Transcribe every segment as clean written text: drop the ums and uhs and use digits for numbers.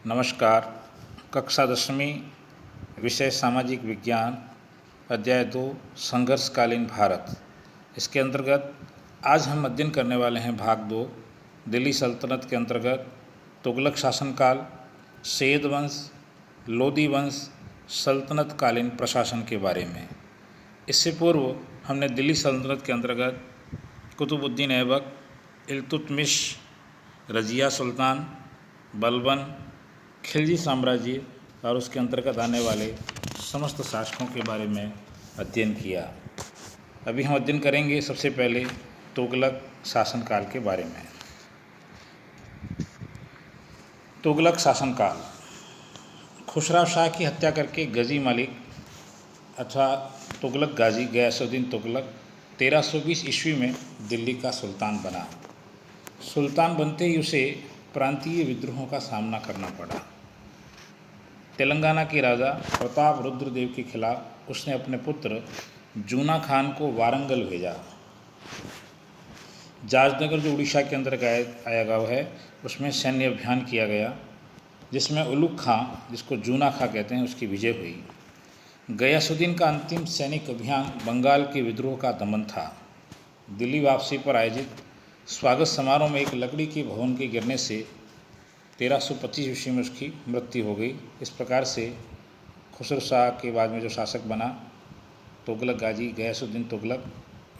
नमस्कार। कक्षा 10वीं, विषय सामाजिक विज्ञान, अध्याय 2 संघर्षकालीन भारत। इसके अंतर्गत आज हम अध्ययन करने वाले हैं भाग 2 दिल्ली सल्तनत के अंतर्गत तुगलक शासनकाल, सैयद वंश, लोदी वंश, सल्तनत कालीन प्रशासन के बारे में। इससे पूर्व हमने दिल्ली सल्तनत के अंतर्गत कुतुबुद्दीन ऐबक, इल्तुतमिश, रजिया सुल्तान, बलबन, खिलजी साम्राज्य और उसके अंतर्गत आने वाले समस्त शासकों के बारे में अध्ययन किया। अभी हम अध्ययन करेंगे सबसे पहले तुगलक शासनकाल के बारे में। तुगलक शासनकाल खुसराव शाह की हत्या करके गजी मालिक अथवा तुगलक गाजी गयासुद्दीन तुगलक 1320 ईस्वी में दिल्ली का सुल्तान बना। सुल्तान बनते ही उसे प्रांतीय विद्रोहों का सामना करना पड़ा। तेलंगाना के राजा प्रताप रुद्रदेव के खिलाफ उसने अपने पुत्र जूना खान को वारंगल भेजा। जाजनगर जो उड़ीसा के अंदर आया गाँव है, उसमें सैन्य अभियान किया गया, जिसमें उलुग खां, जिसको जूना खां कहते हैं, उसकी विजय हुई। गयासुद्दीन का अंतिम सैनिक अभियान बंगाल के विद्रोह का दमन था। दिल्ली वापसी पर आयोजित स्वागत समारोह में एक लकड़ी के भवन के गिरने से 1325 ईस्वी में उसकी मृत्यु हो गई। इस प्रकार से खुसरो शाह के बाद में जो शासक बना तुगलक गाजी गयासुद्दीन तुगलक,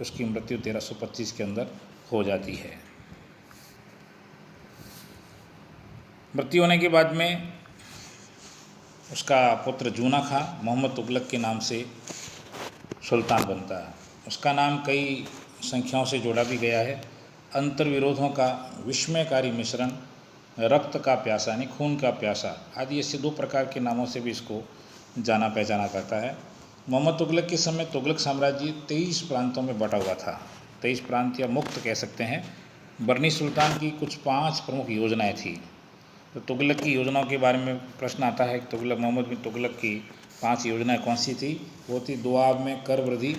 उसकी मृत्यु 1325 के अंदर हो जाती है। मृत्यु होने के बाद में उसका पुत्र जूना खां मोहम्मद तुगलक के नाम से सुल्तान बनता है। उसका नाम कई संख्याओं से जोड़ा भी गया है। अंतर्विरोधों का विस्मयकारी मिश्रण, रक्त का प्यासा यानी खून का प्यासा आदि ऐसे 2 प्रकार के नामों से भी इसको जाना पहचाना जाता है। मोहम्मद तुगलक के समय तुगलक साम्राज्य 23 प्रांतों में बटा हुआ था। 23 प्रांत या मुक्त कह सकते हैं। बरनी सुल्तान की कुछ 5 प्रमुख योजनाएं थी। तो तुगलक की योजनाओं के बारे में प्रश्न आता है कि मोहम्मद बिन तुगलक की 5 योजनाएं कौन सी थी। वो थी दोआब में कर वृद्धि,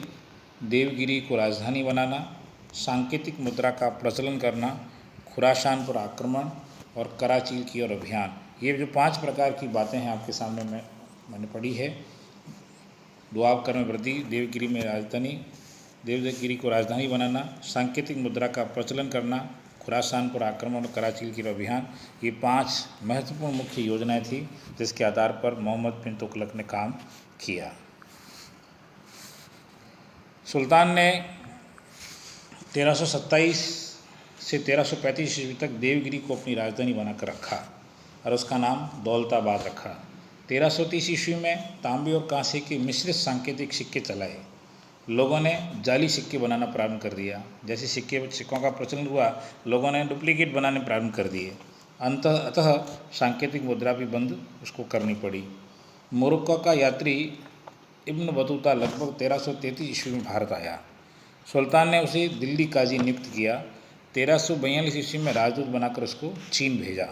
देवगिरी को राजधानी बनाना, सांकेतिक मुद्रा का प्रचलन करना, खुरासान पर आक्रमण और कराचील की ओर अभियान। ये जो 5 प्रकार की बातें हैं आपके सामने मैंने पढ़ी है। दोआब कर में वृद्धि, देवगिरी को राजधानी बनाना, सांकेतिक मुद्रा का प्रचलन करना, खुरासान पर आक्रमण और कराचील की ओर अभियान, ये 5 महत्वपूर्ण मुख्य योजनाएं थी जिसके आधार पर मोहम्मद बिन तुगलक ने काम किया। सुल्तान ने 1327 से 1335 ईस्वी तक देवगिरी को अपनी राजधानी बनाकर रखा और उसका नाम दौलताबाद रखा। 1330 ईस्वी में तांबे और कांसे के मिश्रित सांकेतिक सिक्के चलाए। लोगों ने जाली सिक्के बनाना प्रारंभ कर दिया। जैसे सिक्कों का प्रचलन हुआ, लोगों ने डुप्लीकेट बनाने प्रारंभ कर दिए। अतः सांकेतिक मुद्रा भी बंद उसको करनी पड़ी। मोरक्को का यात्री इब्न बतूता लगभग 1333 ईस्वी में भारत आया। सुल्तान ने उसे दिल्ली काजी नियुक्त किया। 1342 ईस्वी में राजदूत बनाकर उसको चीन भेजा।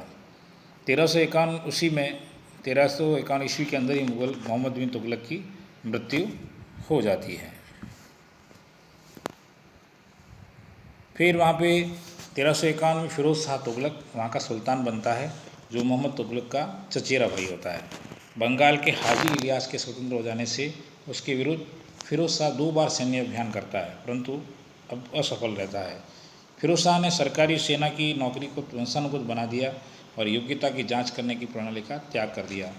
1351 ईस्वी के अंदर ही मुगल मोहम्मद बिन तुगलक की मृत्यु हो जाती है। फिर वहाँ पे 1351 में फिरोज शाह तुगलक वहाँ का सुल्तान बनता है, जो मोहम्मद तुगलक का चचेरा भाई होता है। बंगाल के हाजी इलियास के स्वतंत्र हो जाने से उसके विरुद्ध फिरोज शाह 2 बार सैन्य अभियान करता है, परंतु अब असफल रहता है। फिरोज शाह ने सरकारी सेना की नौकरी को वंशानुगत बना दिया और योग्यता की जांच करने की प्रणाली का त्याग कर दिया।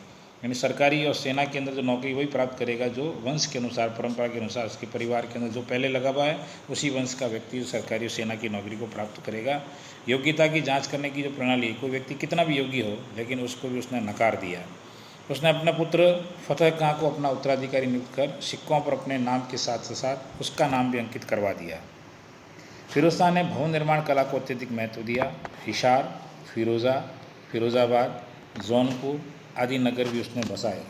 यानी सरकारी और सेना के अंदर जो नौकरी वही प्राप्त करेगा जो वंश के अनुसार, परंपरा के अनुसार, उसके परिवार के अंदर जो पहले लगा हुआ है उसी वंश का व्यक्ति सरकारी और सेना की नौकरी को प्राप्त करेगा। योग्यता की जाँच करने की जो प्रणाली, कोई व्यक्ति कितना भी योग्य हो लेकिन उसको भी उसने नकार दिया। उसने अपने पुत्र फतेह खां को अपना उत्तराधिकारी नियुक्त कर सिक्कों पर अपने नाम के साथ साथ उसका नाम भी अंकित करवा दिया। फिरोज शाह ने भवन निर्माण कला को अत्यधिक महत्व दिया। हिसार, फिरोजाबाद, जौनपुर आदि नगर भी उसने बसाए।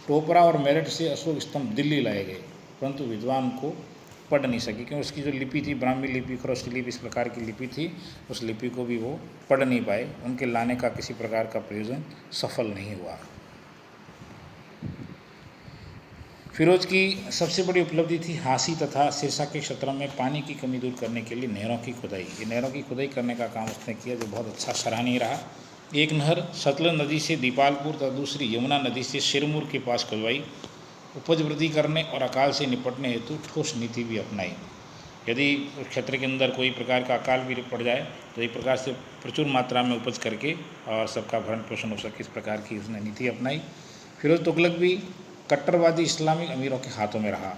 टोपरा और मेरठ से अशोक स्तंभ दिल्ली लाए गए, परंतु विद्वान को पढ़ नहीं सके क्योंकि उसकी जो लिपि थी, ब्राह्मी लिपि, खरोष्टी लिपि, इस प्रकार की लिपि थी, उस लिपि को भी वो पढ़ नहीं पाए। उनके लाने का किसी प्रकार का प्रयोजन सफल नहीं हुआ। फिरोज की सबसे बड़ी उपलब्धि थी हांसी तथा सिरसा के क्षेत्रों में पानी की कमी दूर करने के लिए नहरों की खुदाई। ये नहरों की खुदाई करने का काम उसने किया, जो बहुत अच्छा सराहनीय रहा। एक नहर सतलज नदी से दीपालपुर तथा दूसरी यमुना नदी से सिरमौर के पास खुलवाई। उपज वृद्धि करने और अकाल से निपटने हेतु ठोस नीति भी अपनाई। यदि उस क्षेत्र के अंदर कोई प्रकार का अकाल भी पड़ जाए तो एक प्रकार से प्रचुर मात्रा में उपज करके और सबका भरण पोषण हो सके, इस प्रकार की उसने नीति अपनाई। फिरोज तुगलक भी कट्टरवादी इस्लामिक अमीरों के हाथों में रहा।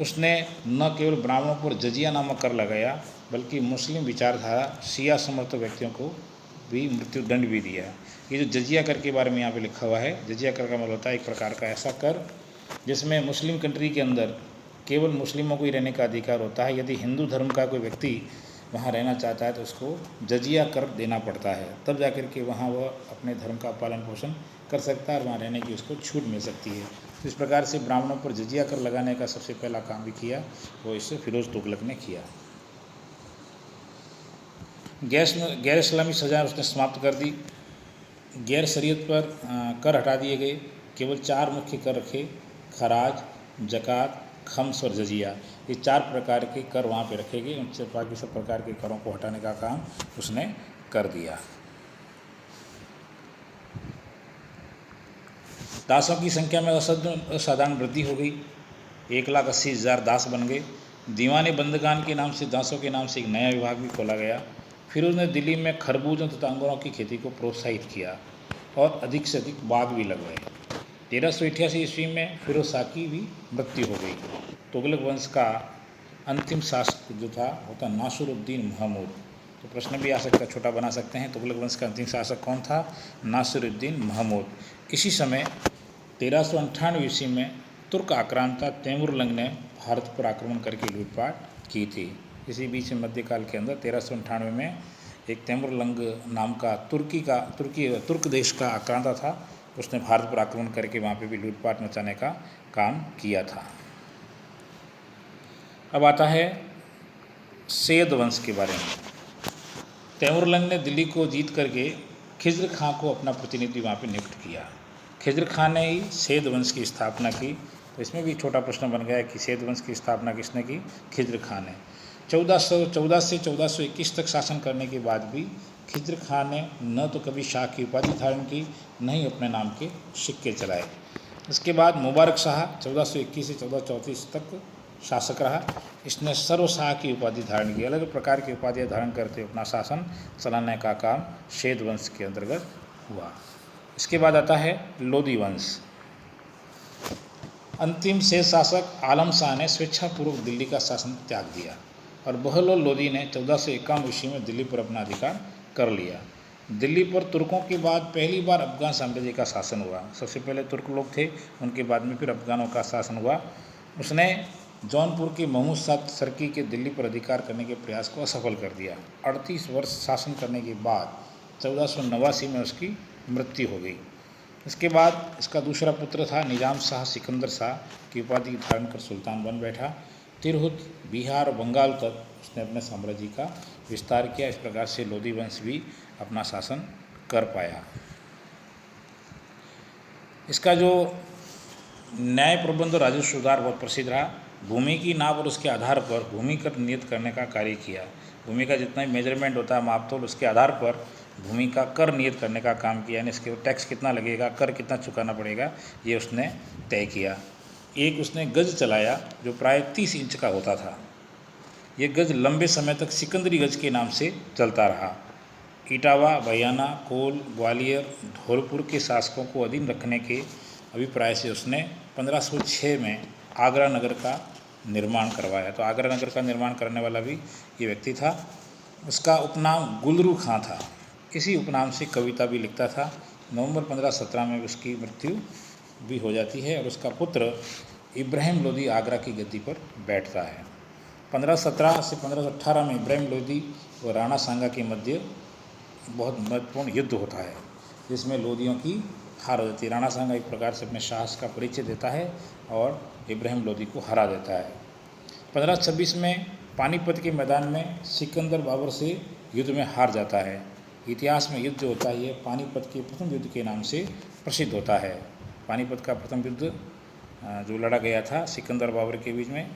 उसने न केवल ब्राह्मणों पर जजिया नामक कर लगाया बल्कि मुस्लिम विचारधारा शिया समर्थक व्यक्तियों को भी मृत्यु दंड भी दिया। ये जो जजिया कर के बारे में यहाँ पे लिखा हुआ है, जजिया कर का मतलब होता है एक प्रकार का ऐसा कर जिसमें मुस्लिम कंट्री के अंदर केवल मुस्लिमों को ही रहने का अधिकार होता है। यदि हिंदू धर्म का कोई व्यक्ति वहाँ रहना चाहता है तो उसको जजिया कर देना पड़ता है, तब जाकर के वहाँ वह अपने धर्म का पालन पोषण कर सकता है और वहाँ रहने की उसको छूट मिल सकती है। तो इस प्रकार से ब्राह्मणों पर जजिया कर लगाने का सबसे पहला काम भी किया वो इससे फिरोज तुगलक ने किया। गैर इस्लामी सजा उसने समाप्त कर दी। गैर शरीयत पर कर हटा दिए गए। केवल 4 मुख्य कर रखे, खराज, जक़ात, खम्स और जजिया। ये 4 प्रकार के कर वहाँ पे रखे गए। उनसे बाकी सब प्रकार के करों को हटाने का काम उसने कर दिया। दासों की संख्या में असाधारण वृद्धि हो गई। 1,80,000 दास बन गए। दीवाने बंदगान के नाम से दासों के नाम से एक नया विभाग भी खोला गया। फिर उसने दिल्ली में खरबूजों तथा अंगूरों की खेती को प्रोत्साहित किया और अधिक से अधिक बाग भी लगवाए। 1388 ईस्वी में फिरोज शाह की भी मृत्यु हो गई। तुगलक वंश का अंतिम शासक जो था वो था नासिरुद्दीन महमूद। तो प्रश्न भी आ सकता है, छोटा बना सकते हैं, तुगलक वंश का अंतिम शासक कौन था? नासिरुद्दीन महमूद। इसी समय 1398 ईस्वी में तुर्क आक्रांता तैमूरलंग ने भारत पर आक्रमण करके लूटपाट की थी। इसी बीच मध्यकाल के अंदर 1398 में एक तैमूरलंग नाम का तुर्क देश का आक्रांता था। उसने भारत पर आक्रमण करके वहाँ पे भी लूटपाट मचाने का काम किया था। अब आता है सैयद वंश के बारे में। तैमूरलंग ने दिल्ली को जीत करके खिज्र खां को अपना प्रतिनिधि वहाँ पे नियुक्त किया। खिज्र खां ने ही सैयद वंश की स्थापना की। तो इसमें भी छोटा प्रश्न बन गया कि सैयद वंश की स्थापना किसने की? खिज्र खां ने। 1414 से 1421 तक शासन करने के बाद भी खिज्र खां ने न तो कभी शाह की उपाधि धारण की, न ही अपने नाम के सिक्के चलाए। इसके बाद मुबारक शाह 1421 से 1434 तक शासक रहा। इसने सर्व शाह की उपाधि धारण की। अलग प्रकार की उपाधियाँ धारण करते अपना शासन चलाने का काम सैयद वंश के अंतर्गत हुआ। इसके बाद आता है लोदी वंश। अंतिम शेष शासक आलम शाह ने स्वेच्छापूर्वक दिल्ली का शासन त्याग दिया और बहलोल लोदी ने 1451 ईस्वी में दिल्ली पर अपना अधिकार कर लिया। दिल्ली पर तुर्कों के बाद पहली बार अफगान साम्राज्य का शासन हुआ। सबसे पहले तुर्क लोग थे, उनके बाद में फिर अफगानों का शासन हुआ। उसने जौनपुर के महमूद शाह सर्की के दिल्ली पर अधिकार करने के प्रयास को असफल कर दिया। 38 वर्ष शासन करने के बाद 1489 में उसकी मृत्यु हो गई। इसके बाद इसका दूसरा पुत्र था निजाम शाह सिकंदर शाह की उपाधि धारण कर सुल्तान बन बैठा। तिरहुत, बिहार और बंगाल तक उसने अपने साम्राज्य का विस्तार किया। इस प्रकार से लोदी वंश भी अपना शासन कर पाया। इसका जो न्याय प्रबंध और राजस्व सुधार बहुत प्रसिद्ध रहा। भूमि की नाप और उसके आधार पर भूमि कर नियत करने का कार्य किया। भूमि का जितना भी मेजरमेंट होता है, मापतोल, उसके आधार पर भूमि का कर नियत करने का काम किया। यानी इसके टैक्स कितना लगेगा, कर कितना चुकाना पड़ेगा, ये उसने तय किया। एक उसने गज चलाया जो प्राय 30 इंच का होता था। ये गज लंबे समय तक सिकंदरी गज के नाम से चलता रहा। इटावा, बयाना, कोल, ग्वालियर, धौलपुर के शासकों को अधीन रखने के अभिप्राय से उसने 1506 में आगरा नगर का निर्माण करवाया। तो आगरा नगर का निर्माण करने वाला भी ये व्यक्ति था। उसका उपनाम गुलरू खां था। इसी उपनाम से कविता भी लिखता था। नवंबर 1517 में उसकी मृत्यु भी हो जाती है और उसका पुत्र इब्राहिम लोदी आगरा की गद्दी पर बैठता है। 1517 से 1518 में इब्राहिम लोदी और राणा सांगा के मध्य बहुत महत्वपूर्ण युद्ध होता है, जिसमें लोदियों की हार हो जाती है। राणा सांगा एक प्रकार से अपने साहस का परिचय देता है और इब्राहिम लोदी को हरा देता है। 1526 में पानीपत के मैदान में सिकंदर बाबर से युद्ध में हार जाता है। इतिहास में युद्ध जो होता है ये पानीपत के प्रथम युद्ध के नाम से प्रसिद्ध होता है। पानीपत का प्रथम युद्ध जो लड़ा गया था सिकंदर बाबर के बीच में,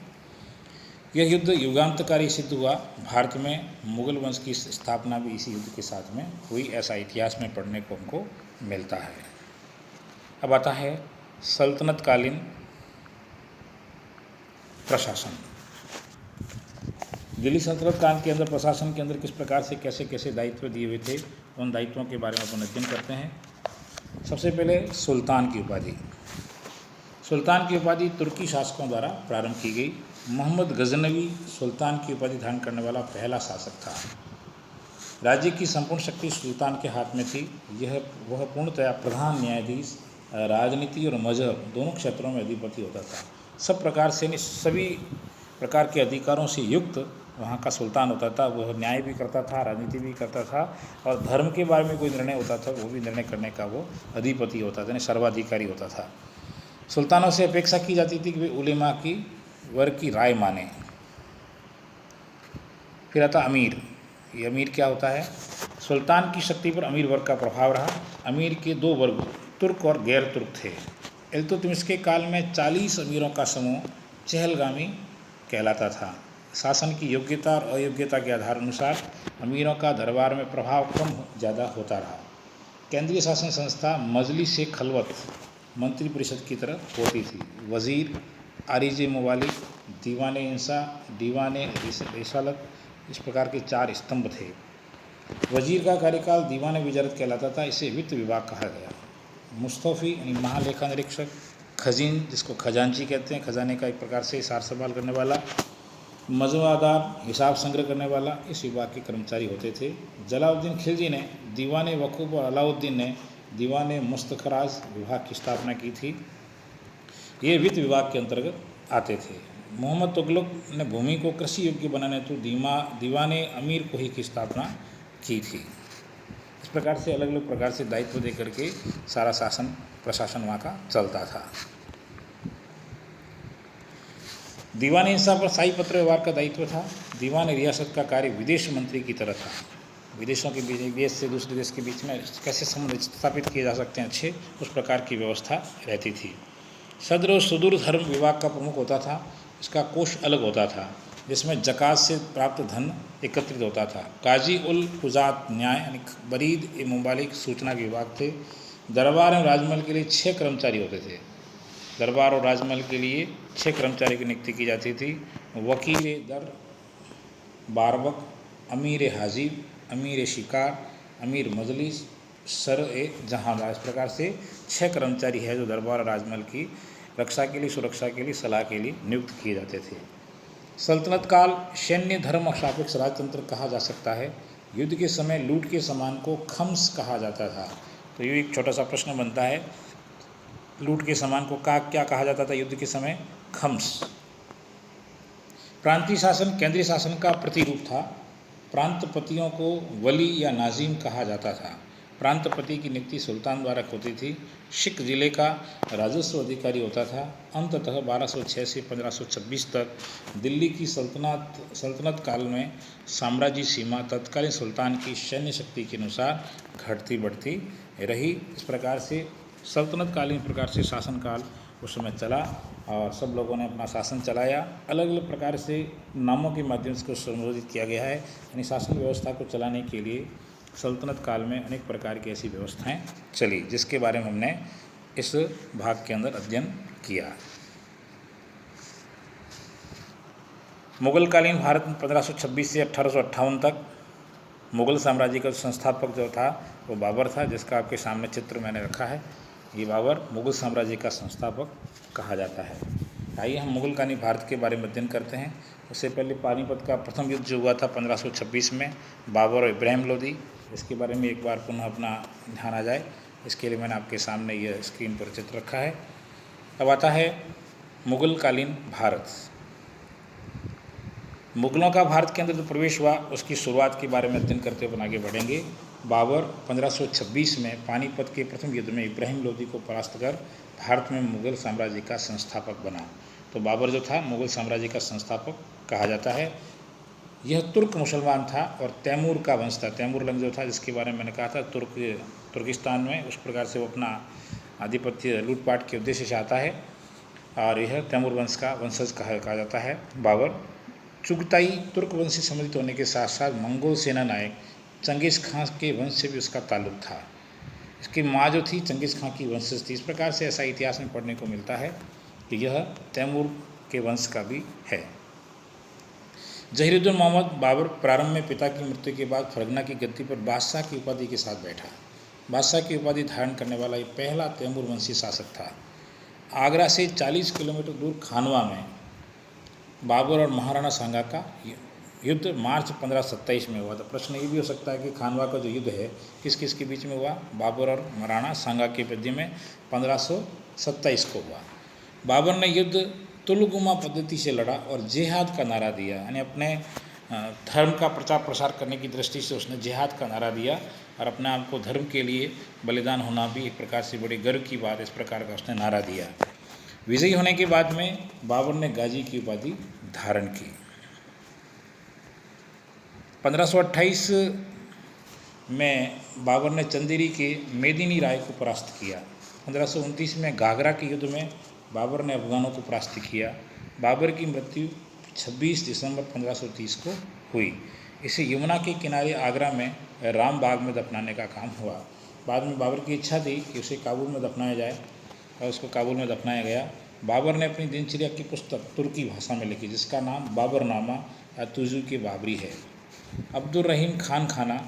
यह युद्ध युगांतकारी सिद्ध हुआ। भारत में मुगल वंश की स्थापना भी इसी युद्ध के साथ में हुई, ऐसा इतिहास में पढ़ने को हमको मिलता है। अब आता है सल्तनत कालीन प्रशासन। दिल्ली सल्तनत काल के अंदर प्रशासन के अंदर किस प्रकार से कैसे कैसे दायित्व दिए हुए थे, उन दायित्वों के बारे में अपन अध्ययन करते हैं। सबसे पहले सुल्तान की उपाधि। सुल्तान की उपाधि तुर्की शासकों द्वारा प्रारंभ की गई। मोहम्मद गजनवी सुल्तान की उपाधि धारण करने वाला पहला शासक था। राज्य की संपूर्ण शक्ति सुल्तान के हाथ में थी। वह पूर्णतया प्रधान न्यायाधीश, राजनीति और मजहब दोनों क्षेत्रों में अधिपति होता था। सभी प्रकार के अधिकारों से युक्त वहाँ का सुल्तान होता था। वह न्याय भी करता था, राजनीति भी करता था, और धर्म के बारे में कोई निर्णय होता था वो भी निर्णय करने का वो अधिपति होता था, यानी सर्वाधिकारी होता था। सुल्तानों से अपेक्षा की जाती थी कि वे उलेमा की वर्ग की राय माने। फिर आता अमीर। ये अमीर क्या होता है? सुल्तान की शक्ति पर अमीर वर्ग का प्रभाव रहा। अमीर के दो वर्ग, तुर्क और गैर तुर्क थे। इल्तुतमिश के काल में 40 अमीरों का समूह चहलगामी कहलाता था। शासन की योग्यता और अयोग्यता के आधार अनुसार अमीरों का दरबार में प्रभाव कम ज़्यादा होता रहा। केंद्रीय शासन संस्था मजलिस से खलवत मंत्री परिषद की तरह होती थी। वज़ीर, आरिज़ मवालिक, दीवान इंसा, दीवान रिसालत, इस प्रकार के 4 स्तंभ थे। वज़ीर का कार्यकाल दीवान वजारत कहलाता था। इसे वित्त विभाग कहा गया। मुस्तफ़ी यानी महालेखा निरीक्षक, खजीन जिसको खजांची कहते हैं, खजाने का एक प्रकार से सार संभाल करने वाला, मजवादार हिसाब संग्रह करने वाला, इस विभाग के कर्मचारी होते थे। जलालुद्दीन खिलजी ने दीवान वकूफ़ और अलाउद्दीन ने दीवान मुस्तखराज विभाग की स्थापना की थी। ये वित्त विभाग के अंतर्गत आते थे। मोहम्मद तुगलक ने भूमि को कृषि योग्य बनाने हेतु दीवान अमीर कोही की स्थापना की थी। इस प्रकार से अलग अलग प्रकार से दायित्व दे करके सारा प्रशासन वहाँ का चलता था। दीवान इंसा पर शाही पत्र व्यवहार का दायित्व था। दीवान रियासत का कार्य विदेश मंत्री की तरह था। विदेशों के बीच, एक देश से दूसरे देश के बीच में कैसे संबंध स्थापित किए जा सकते हैं अच्छे, उस प्रकार की व्यवस्था रहती थी। सदर और सुदूर धर्म विभाग का प्रमुख होता था। इसका कोष अलग होता था जिसमें जकात से प्राप्त धन एकत्रित होता था। काजी उल कुजात न्याय यानी बरीद ए मुबालिक सूचना के विभाग थे। दरबार और राजमहल के लिए 6 कर्मचारी होते थे। दरबार और राजमहल के लिए 6 कर्मचारी की नियुक्ति की जाती थी। वकील दर, बारबक, अमीर हाजिब, अमीर शिकार, अमीर मजलिस, सर ए जहांदार, इस प्रकार से 6 कर्मचारी है जो दरबार और राजमहल की रक्षा के लिए, सुरक्षा के लिए, सलाह के लिए नियुक्त किए जाते थे। सल्तनत काल सैन्य धर्म और सापेक्ष राजतंत्र कहा जा सकता है। युद्ध के समय लूट के सामान को खम्स कहा जाता था। तो ये एक छोटा सा प्रश्न बनता है, लूट के सामान को क्या कहा जाता था युद्ध के समय? खम्स। प्रांतीय शासन केंद्रीय शासन का प्रतिरूप था। प्रांतपतियों को वली या नाजिम कहा जाता था। प्रांतपति की नियुक्ति सुल्तान द्वारा होती थी। शिक जिले का राजस्व अधिकारी होता था। अंततः 1206 से 1526 तक दिल्ली की सल्तनत काल में साम्राज्य सीमा तत्कालीन सुल्तान की सैन्य शक्ति के अनुसार घटती बढ़ती रही। इस प्रकार से सल्तनत कालीन प्रकार से शासनकाल उस समय चला और सब लोगों ने अपना शासन चलाया। अलग अलग प्रकार से नामों के माध्यम से इसको संबोधित किया गया है। यानी शासन व्यवस्था को चलाने के लिए सल्तनत काल में अनेक प्रकार की ऐसी व्यवस्थाएं चली, जिसके बारे में हमने इस भाग के अंदर अध्ययन किया। मुगलकालीन भारत में 1526 से 1858 तक मुगल साम्राज्य का संस्थापक जो था वो बाबर था, जिसका आपके सामने चित्र मैंने रखा है। ये बाबर मुगल साम्राज्य का संस्थापक कहा जाता है। आइए हम मुगलकालीन भारत के बारे में अध्ययन करते हैं। उससे पहले पानीपत का प्रथम युद्ध जो हुआ था 1526 में, बाबर और इब्राहिम लोदी, इसके बारे में एक बार पुनः अपना ध्यान आ जाए, इसके लिए मैंने आपके सामने यह स्क्रीन पर चित्र रखा है। अब आता है मुगलकालीन भारत। मुगलों का भारत के अंदर जो प्रवेश हुआ उसकी शुरुआत के बारे में अध्ययन करते हुए आगे बढ़ेंगे। बाबर 1526 में पानीपत के प्रथम युद्ध में इब्राहिम लोदी को परास्त कर भारत में मुगल साम्राज्य का संस्थापक बना। तो बाबर जो था मुगल साम्राज्य का संस्थापक कहा जाता है। यह तुर्क मुसलमान था और तैमूर का वंश था। तैमूर लंग जो था, जिसके बारे में मैंने कहा था तुर्किस्तान में, उस प्रकार से वो अपना आधिपत्य लूटपाट के उद्देश्य से आता है और यह तैमूर वंश का वंशज कहा जाता है बाबर। चुगताई तुर्क वंश से संबंधित होने के साथ साथ मंगोल सेना नायक चंगेज़ खां के वंश से भी उसका ताल्लुक था। इसकी माँ जो थी चंगेज़ खां की वंशज थी। इस प्रकार से ऐसा इतिहास में पढ़ने को मिलता है कि यह तैमूर के वंश का भी है। जहीरुद्दीन मोहम्मद बाबर प्रारंभ में पिता की मृत्यु के बाद फरगना की गद्दी पर बादशाह की उपाधि के साथ बैठा। बादशाह की उपाधि धारण करने वाला ये पहला तैमूर वंशी शासक था। आगरा से 40 किलोमीटर दूर खानवा में बाबर और महाराणा सांगा का युद्ध मार्च 1527 में हुआ था। प्रश्न ये भी हो सकता है कि खानवा का जो युद्ध है किस किस के बीच में हुआ? बाबर और महाराणा सांगा के मध्य में 1527 को हुआ। बाबर ने युद्ध तुलगुमा पद्धति से लड़ा और जिहाद का नारा दिया, यानी अपने धर्म का प्रचार प्रसार करने की दृष्टि से उसने जिहाद का नारा दिया और अपने आप को धर्म के लिए बलिदान होना भी एक प्रकार से बड़ी गर्व की बात, इस प्रकार का उसने नारा दिया। विजयी होने के बाद में बाबर ने गाजी की उपाधि धारण की। 1528 में बाबर ने चंदेरी के मेदिनी राय को परास्त किया। 1529 में घाघरा के युद्ध में बाबर ने अफगानों को परास्त किया। बाबर की मृत्यु 26 दिसंबर 1530 को हुई। इसे यमुना के किनारे आगरा में राम बाग में दफनाने का काम हुआ। बाद में बाबर की इच्छा थी कि उसे काबुल में दफनाया जाए और उसको काबुल में दफनाया गया। बाबर ने अपनी दिनचर्या की पुस्तक तुर्की भाषा में लिखी जिसका नाम बाबरनामा या तुजू के बाबरी है। अब्दुल रहीम खान खाना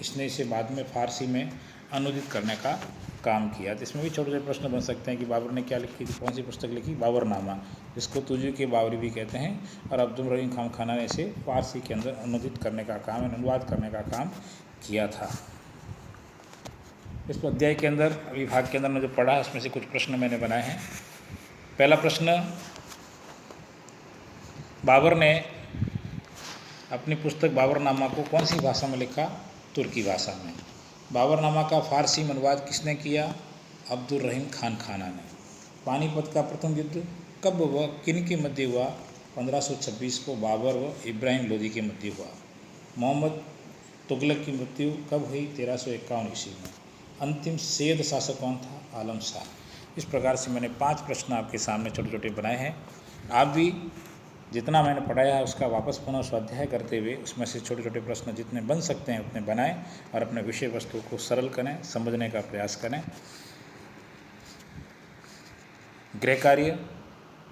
इसने इसे बाद में फ़ारसी में अनुदित करने का काम किया। तो इसमें भी छोटे छोटे प्रश्न बन सकते हैं कि बाबर ने क्या लिखी थी, कौन सी पुस्तक लिखी? बाबरनामा, जिसको तुजू के बाबरी भी कहते हैं। और अब्दुल रहीम खान खाना ने इसे फ़ारसी के अंदर अनुदित करने का काम, अनुवाद करने का काम किया था। इस अध्याय के अंदर विभाग के अंदर में जो पढ़ा है उसमें से कुछ प्रश्न मैंने बनाए हैं। पहला प्रश्न, बाबर ने अपनी पुस्तक बाबरनामा को कौन सी भाषा में लिखा? तुर्की भाषा में। बाबरनामा का फ़ारसी में अनुवाद किसने किया? अब्दुल रहीम खान खाना ने। पानीपत का प्रथम युद्ध कब व किन के मध्य हुआ? 1526 को बाबर व इब्राहिम लोदी के मध्य हुआ। मोहम्मद तुगलक की मृत्यु कब हुई? 1351 ईस्वी में। अंतिम सैयद शासक कौन था? आलम शाह। इस प्रकार से मैंने 5 प्रश्न आपके सामने छोटे छोटे बनाए हैं। आप भी जितना मैंने पढ़ाया है उसका वापस पुनः स्वाध्याय करते हुए उसमें से छोटे छोटे प्रश्न जितने बन सकते हैं उतने बनाएं और अपने विषय वस्तु को सरल करें, समझने का प्रयास करें। गृह कार्य,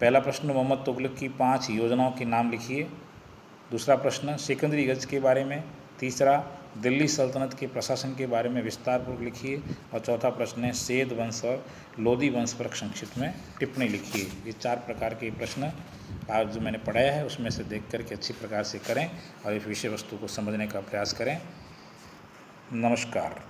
पहला प्रश्न, मोहम्मद तुगलक की 5 योजनाओं के नाम लिखिए। दूसरा प्रश्न, सिकंदरी गज के बारे में। तीसरा, दिल्ली सल्तनत के प्रशासन के बारे में विस्तारपूर्वक लिखिए। और चौथा प्रश्न है सैयद वंश और लोदी वंश पर संक्षिप्त में टिप्पणी लिखिए। ये 4 प्रकार के प्रश्न आज जो मैंने पढ़ाया है उसमें से देख करके अच्छी प्रकार से करें और इस विषय वस्तु को समझने का प्रयास करें। नमस्कार।